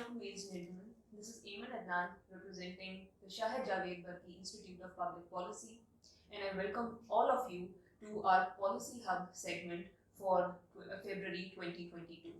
alaikum, ladies and gentlemen. This is Ayman Adnan representing the Shahid Javed Barki Institute of Public Policy, and I welcome all of you to our Policy Hub segment for February 2022.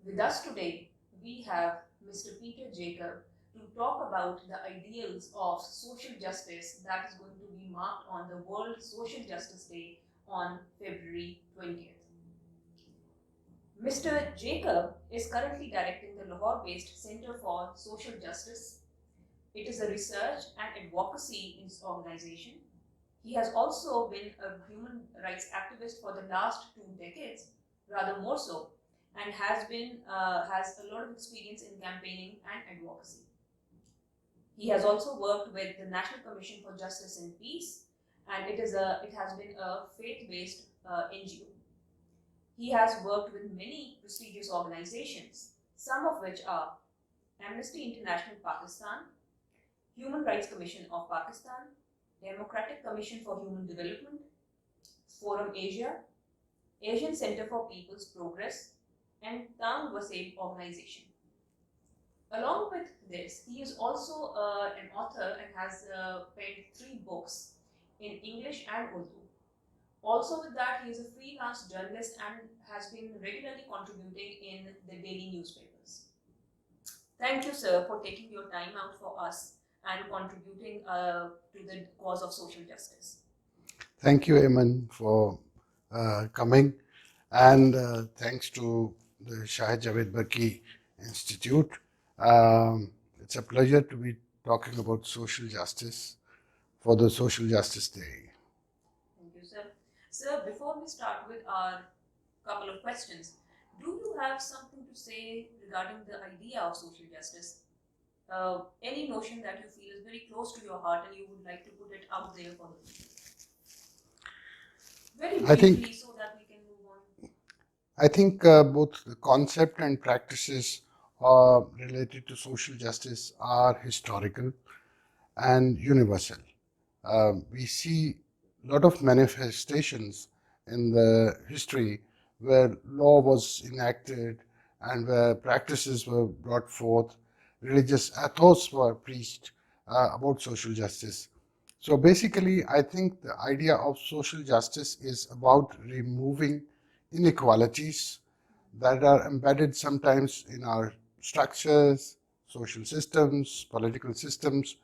With us today, we have Mr. Peter Jacob to talk about the ideals of social justice that is going to be marked on the World Social Justice Day on February 20th. Mr. Jacob is currently directing the Lahore-based Center for Social Justice. It is a research and advocacy organization. He has also been a human rights activist for the last 2 decades, rather more so, and has a lot of experience in campaigning and advocacy. He has also worked with the National Commission for Justice and Peace, and it has been a faith-based NGO. He has worked with many prestigious organizations, some of which are Amnesty International Pakistan, Human Rights Commission of Pakistan, Democratic Commission for Human Development, Forum Asia, Asian Center for People's Progress, and Tang Waseb Organization. Along with this, he is also an author and has penned 3 books in English and Urdu. Also with that, he is a freelance journalist and has been regularly contributing in the daily newspapers. Thank you, sir, for taking your time out for us and contributing to the cause of social justice. Thank you, Ayman, for coming, and thanks to the Shahid Javed Barki Institute. It's a pleasure to be talking about social justice for the Social Justice Day. Thank you, sir. Sir, before we start with our couple of questions, do you have something to say regarding the idea of social justice? Any notion that you feel is very close to your heart and you would like to put it out there for the people? Very briefly, so that we can move on. I think both the concept and practices related to social justice are historical and universal. We see a lot of manifestations in the history where law was enacted and where practices were brought forth, religious ethos were preached about social justice. So basically, I think the idea of social justice is about removing inequalities that are embedded sometimes in our structures, social systems, political systems.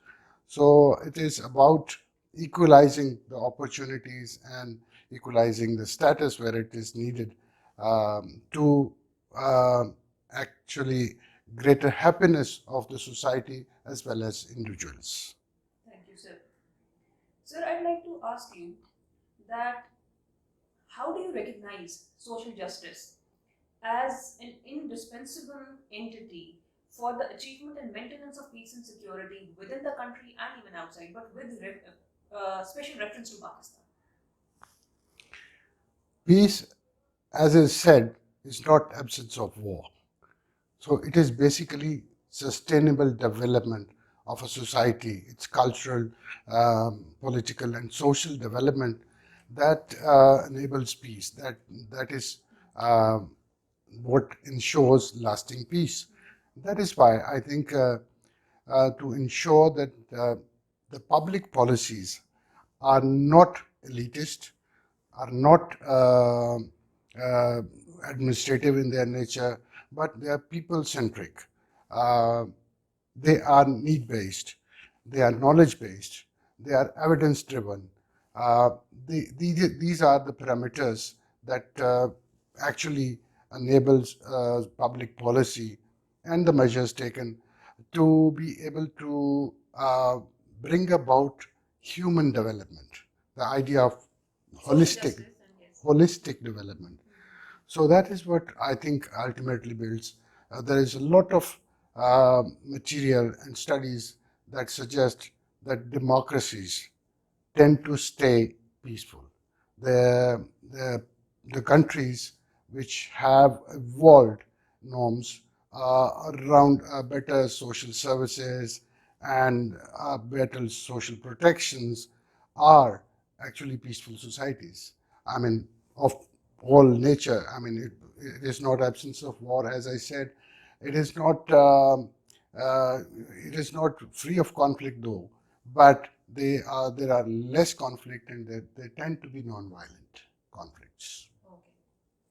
So it is about equalizing the opportunities and equalizing the status where it is needed to actually greater happiness of the society as well as individuals. Thank you, sir. Sir, I'd like to ask you that how do you recognize social justice as an indispensable entity for the achievement and maintenance of peace and security within the country and even outside, but with special reference to Pakistan? Peace, as is said, is not absence of war. So it is basically sustainable development of a society, its cultural, political and social development that enables peace. That is what ensures lasting peace. That is why I think to ensure that the public policies are not elitist, are not administrative in their nature, but they are people-centric. They are need-based, they are knowledge-based, they are evidence-driven. These are the parameters that actually enables public policy and the measures taken to be able to bring about human development, the idea of holistic development. So that is what I think ultimately builds. There is a lot of material and studies that suggest that democracies tend to stay peaceful. The countries which have evolved norms around better social services and better social protections are actually peaceful societies. I mean, of all nature. I mean, it is not absence of war, as I said, It is not it is not free of conflict though, but there are less conflict and they tend to be non-violent conflicts. Okay.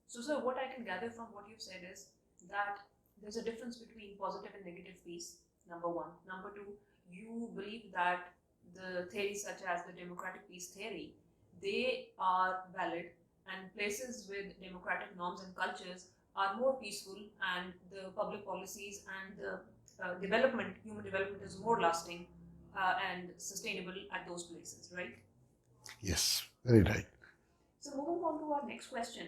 So, sir, what I can gather from what you've said is that there's a difference between positive and negative peace, number one. Number two, you believe that the theories such as the democratic peace theory, they are valid, and places with democratic norms and cultures are more peaceful, and the public policies and the human development is more lasting and sustainable at those places, right? Yes, very right. So, moving on to our next question.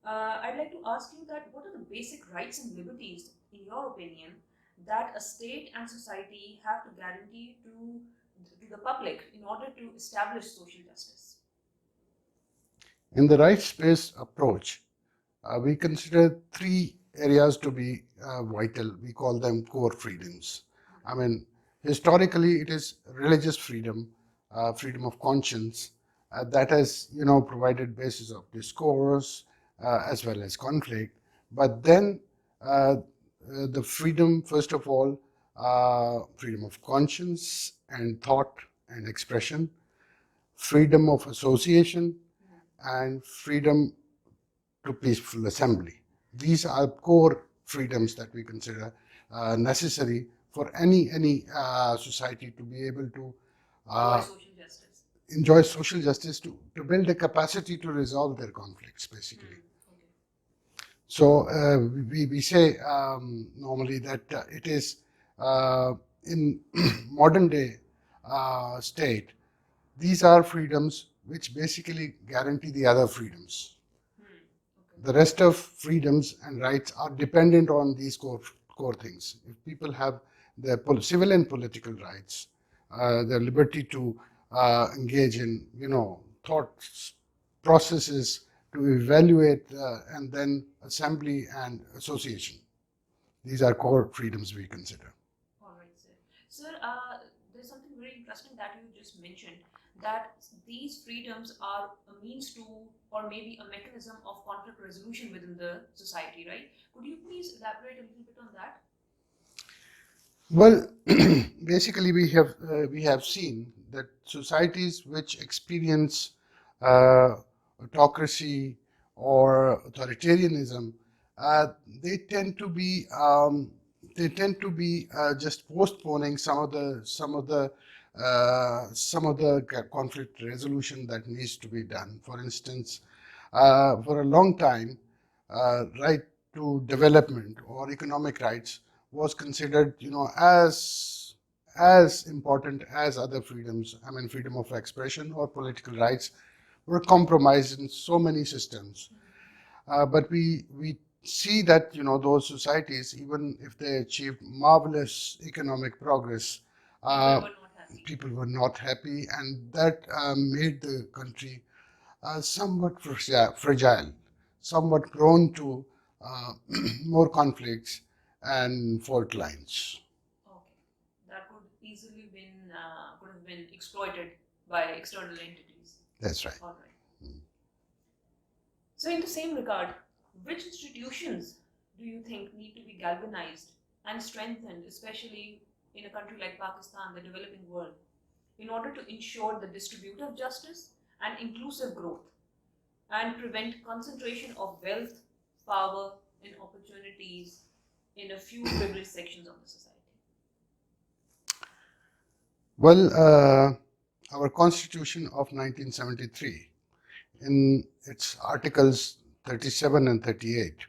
I'd like to ask you that what are the basic rights and liberties, in your opinion, that a state and society have to guarantee to the public in order to establish social justice? In the rights-based approach, we consider three areas to be vital. We call them core freedoms. I mean, historically, it is religious freedom, freedom of conscience, that has, provided basis of discourse as well as conflict. But then the freedom, first of all, freedom of conscience and thought and expression, freedom of association, and freedom to peaceful assembly. These are core freedoms that we consider necessary for any society to be able to Social justice. enjoy social justice, to build a capacity to resolve their conflicts, basically. Okay. So we say normally that it is in modern day state, these are freedoms which basically guarantee the other freedoms. The rest of freedoms and rights are dependent on these core things. If people have their civil and political rights, their liberty to engage in, thoughts, processes, to evaluate, and then assembly and association. These are core freedoms we consider. All right, sir. Sir, there's something very interesting that you just mentioned, that these freedoms are a means to, or maybe a mechanism of conflict resolution within the society, right? Could you please elaborate a little bit on that? Well, basically, we have seen that societies which experience autocracy or authoritarianism, they tend to be just postponing some of the conflict resolution that needs to be done. For instance, for a long time, right to development or economic rights was considered, as important as other freedoms. I mean, freedom of expression or political rights were compromised in so many systems. But we see that, those societies, even if they achieved marvelous economic progress, people were not happy, and that made the country somewhat fragile, somewhat prone to more conflicts and fault lines. Okay, that could have been exploited by external entities. That's right. All right. So, in the same regard, which institutions do you think need to be galvanized and strengthened, especially in a country like Pakistan, the developing world, in order to ensure the distributive justice and inclusive growth and prevent concentration of wealth, power, and opportunities in a few privileged sections of the society? Well, our Constitution of 1973, in its Articles 37 and 38,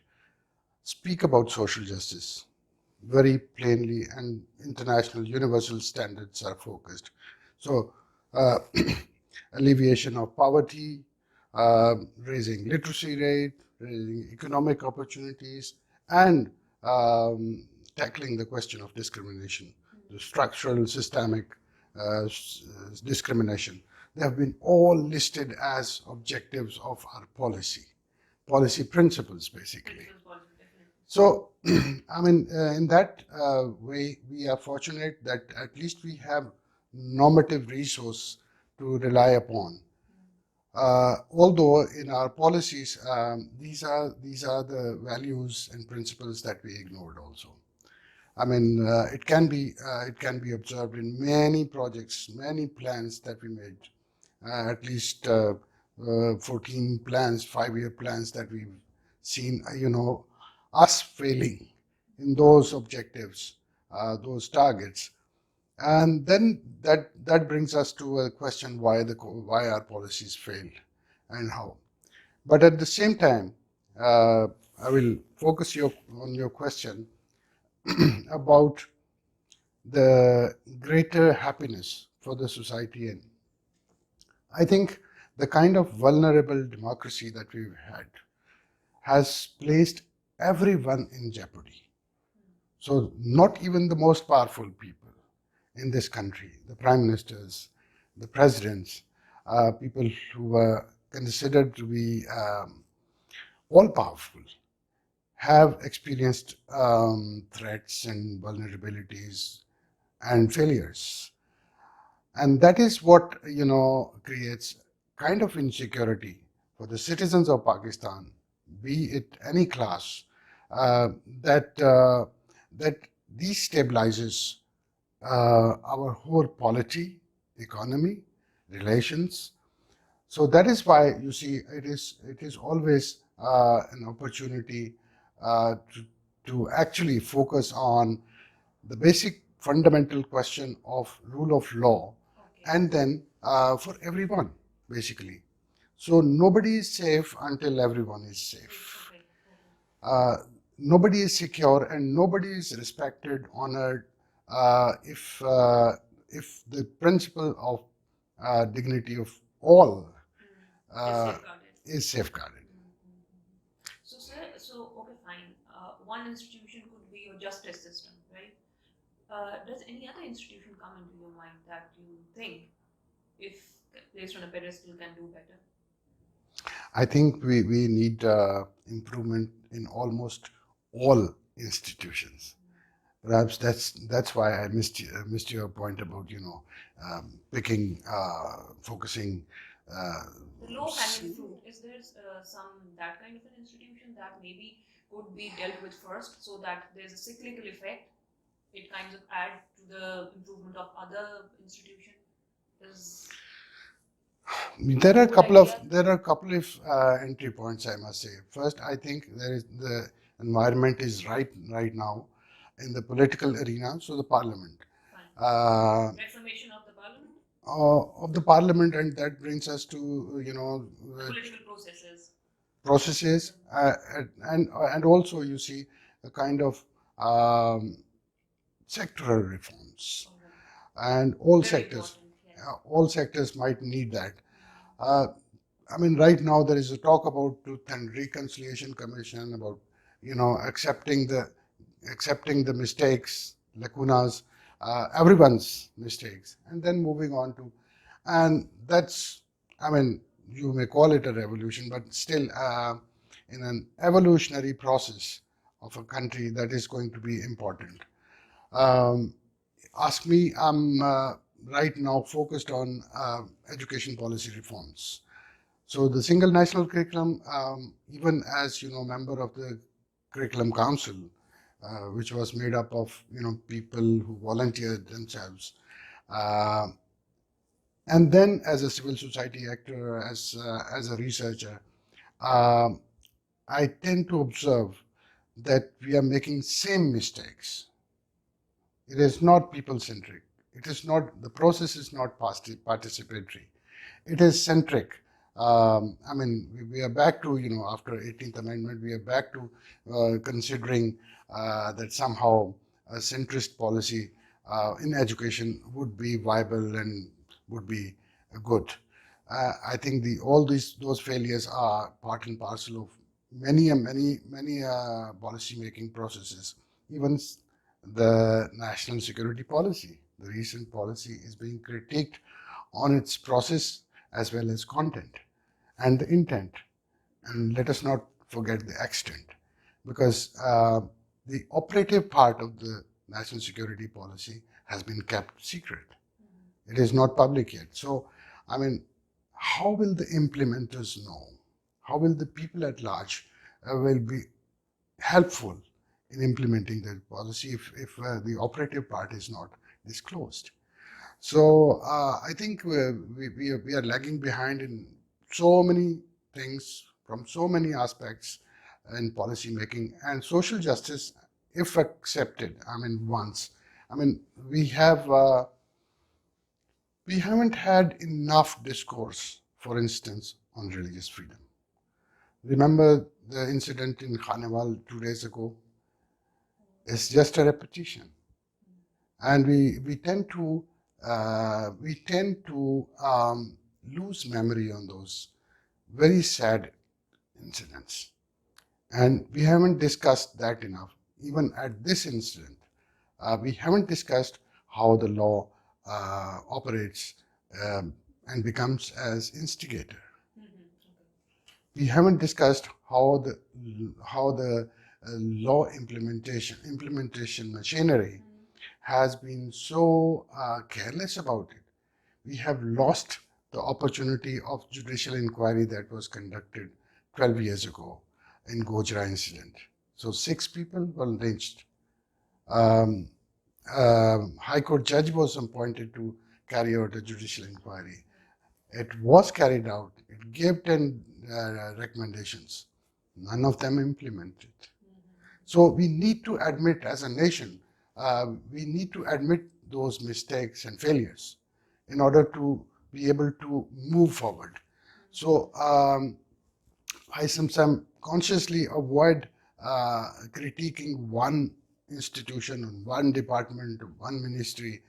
speak about social justice very plainly, and international universal standards are focused. So, alleviation of poverty, raising literacy rate, raising economic opportunities, and tackling the question of discrimination, the structural, systemic discrimination. They have been all listed as objectives of our policy principles, basically. So, I mean, in that way, we are fortunate that at least we have normative resource to rely upon. although in our policies, these are the values and principles that we ignored also. I mean, it can be observed in many projects, many plans that we made. At least 14 plans, 5-year plans that we've seen. Us failing in those objectives, those targets, and then that brings us to a question: why our policies fail, and how. But at the same time, I will focus on your question about the greater happiness for the society. And I think the kind of vulnerable democracy that we've had has placed everyone in jeopardy. So not even the most powerful people in this country, the prime ministers, the presidents, people who were considered to be all powerful, have experienced threats and vulnerabilities and failures. And that is what, creates kind of insecurity for the citizens of Pakistan, be it any class, uh, that that destabilizes our whole polity, economy, relations. So that is why you see it is always an opportunity to actually focus on the basic fundamental question of rule of law, and then for everyone, basically. So nobody is safe until everyone is safe. Uh, Nobody is secure and nobody is respected, honored, if the principle of dignity of all uh, is safeguarded. So, sir, okay, fine. One institution could be your justice system, right? Does any other institution come into your mind that you think, if placed on a pedestal, can do better? I think we need improvement in almost all institutions. Perhaps that's why I missed your point about picking focusing. Uh, The low hanging fruit, is there some that kind of an institution that maybe could be dealt with first, so that there's a cyclical effect? It kind of add to the improvement of other institution. Does there are a good couple of idea? entry points, I must say. First, I think the environment is right now in the political arena. So the parliament. Fine. Uh, Reformation of the parliament? of the parliament, and that brings us to Political processes. processes, and also you see a kind of um, sectoral reforms, and Very important, yes. all sectors might need that. uh, I mean, right now there is a talk about Truth and Reconciliation Commission, about accepting the mistakes, lacunas, everyone's mistakes, and then moving on to, and that's, I mean, you may call it a revolution, but still, in an evolutionary process of a country, that is going to be important. Um, Ask me, I'm right now focused on education policy reforms. So the single national curriculum, even as member of the curriculum council, which was made up of people who volunteered themselves, uh, and then as a civil society actor, as a researcher, um I tend to observe that we are making same mistakes. It is not people centric. It is not, the process is not participatory. It is centric. I mean, we are back to, after 18th Amendment, we are back to considering that somehow a centrist policy in education would be viable and would be good. I think all those failures are part and parcel of many policy making processes. Even the national security policy, the recent policy, is being critiqued on its process as well as content and the intent. And let us not forget the extent, because the operative part of the national security policy has been kept secret. It is not public yet. So, I mean, how will the implementers know? How will the people at large will be helpful in implementing the policy if the operative part is not disclosed? So I think we are lagging behind in so many things from so many aspects in policy making and social justice, if accepted. I mean, once. I mean, we haven't had enough discourse, for instance, on religious freedom. Remember the incident in Khanewal 2 days ago? It's just a repetition, and we tend to lose memory on those very sad incidents, and we haven't discussed that enough. Even at this incident, we haven't discussed how the law operates and becomes as instigator. We haven't discussed how the law implementation machinery has been so careless about it. We have lost the opportunity of judicial inquiry that was conducted 12 years ago in Gojra incident. So 6 people were lynched. High Court judge was appointed to carry out a judicial inquiry. It was carried out. It gave 10 recommendations. None of them implemented. So we need to admit as a nation, we need to admit those mistakes and failures in order to be able to move forward. So I sometimes consciously avoid critiquing one institution, one department, one ministry.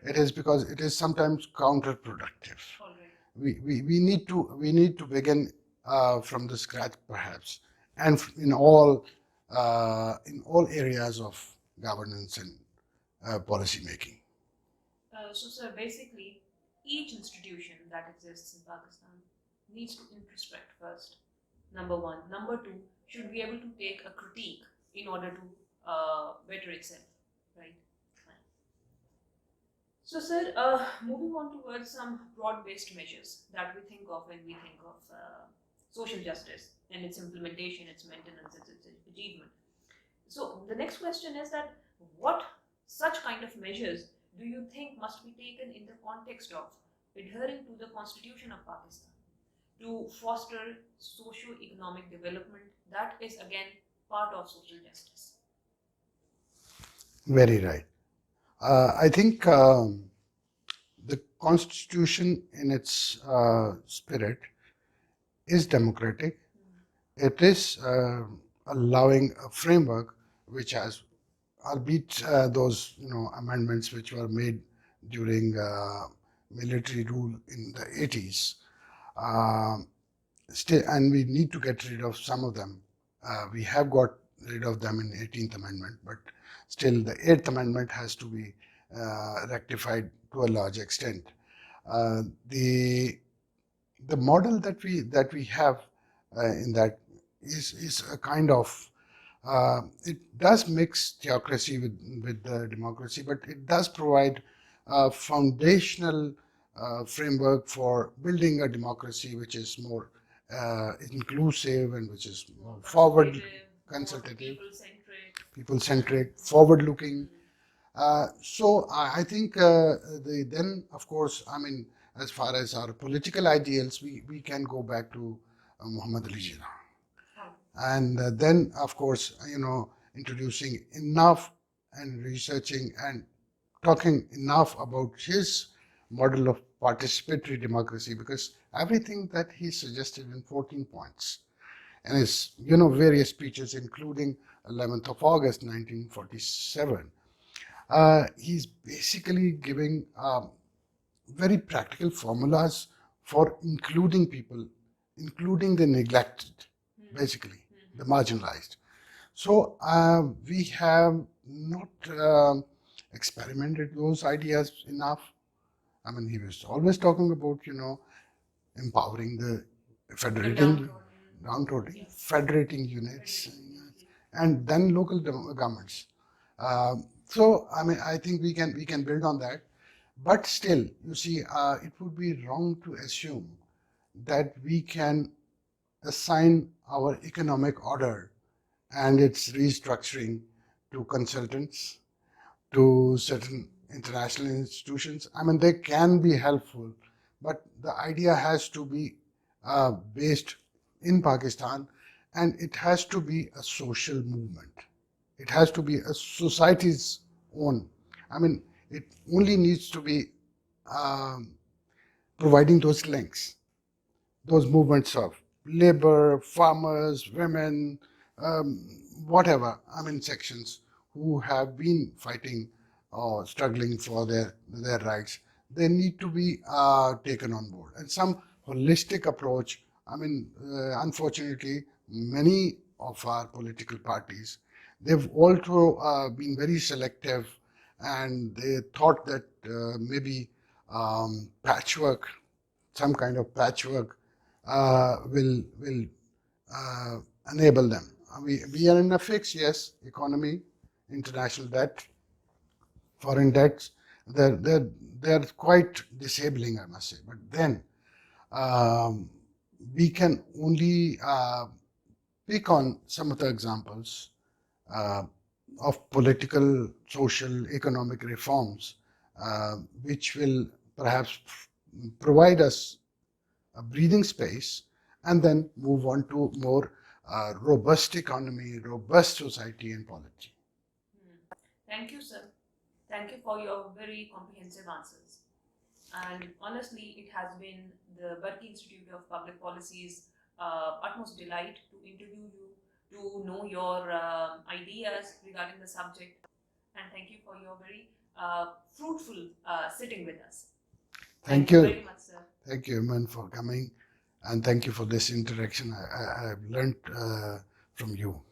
It is because it is sometimes counterproductive. We need to begin from the scratch perhaps, and in all areas of governance and policy making. So, sir, basically, each institution that exists in Pakistan needs to introspect first. Number one. Number two, should be able to take a critique in order to better itself, right? So, sir, moving on towards some broad-based measures that we think of when we think of social justice and its implementation, its maintenance, its achievement. So, the next question is that what such kind of measures do you think must be taken in the context of adhering to the Constitution of Pakistan to foster socio-economic development that is again part of social justice? Very right. I think the Constitution in its spirit is democratic. It is allowing a framework which has, albeit those amendments which were made during military rule in the 80s, still, and we need to get rid of some of them. We have got rid of them in 18th Amendment, but still the 8th Amendment has to be rectified to a large extent. The model that we have in that is a kind of it does mix theocracy with the democracy, but it does provide a foundational framework for building a democracy which is more inclusive and which is more forward, consultative, people-centric, forward-looking. So I think then, of course, I mean, as far as our political ideals, we can go back to Muhammad Ali Jinnah. And then, of course, introducing enough and researching and talking enough about his model of participatory democracy, because everything that he suggested in 14 points and his various speeches, including 11th of August 1947, he's basically giving very practical formulas for including people, including the neglected, basically the marginalized. So we have not experimented those ideas enough. I mean, he was always talking about, empowering the federating, downtrodden, federating units, and then local governments. So, I mean, I think we can build on that. But still, you see, it would be wrong to assume that we can assign our economic order and its restructuring to consultants, to certain international institutions. I mean, they can be helpful, but the idea has to be based in Pakistan, and it has to be a social movement. It has to be a society's own. I mean, it only needs to be um, providing those links, those movements of labor, farmers, women, um, whatever, I mean, sections who have been fighting or struggling for their rights, they need to be taken on board. And some holistic approach, I mean, unfortunately, many of our political parties, they've also been very selective, and they thought that maybe patchwork, some kind of patchwork will uh, enable them. We are in a fix, yes, economy, international debt, foreign debts. They're quite disabling, I must say. But then um, we can only pick on some of the examples uh, of political, social, economic reforms, which will perhaps provide us a breathing space, and then move on to more robust economy, robust society and polity. Thank you, sir. Thank you for your very comprehensive answers. And honestly, it has been the BIPP Institute of Public Policy's utmost delight to interview you, to know your ideas regarding the subject, and thank you for your very fruitful sitting with us. Thank you you. very much, sir. Thank you, Iman, for coming, and thank you for this interaction. I've learned from you.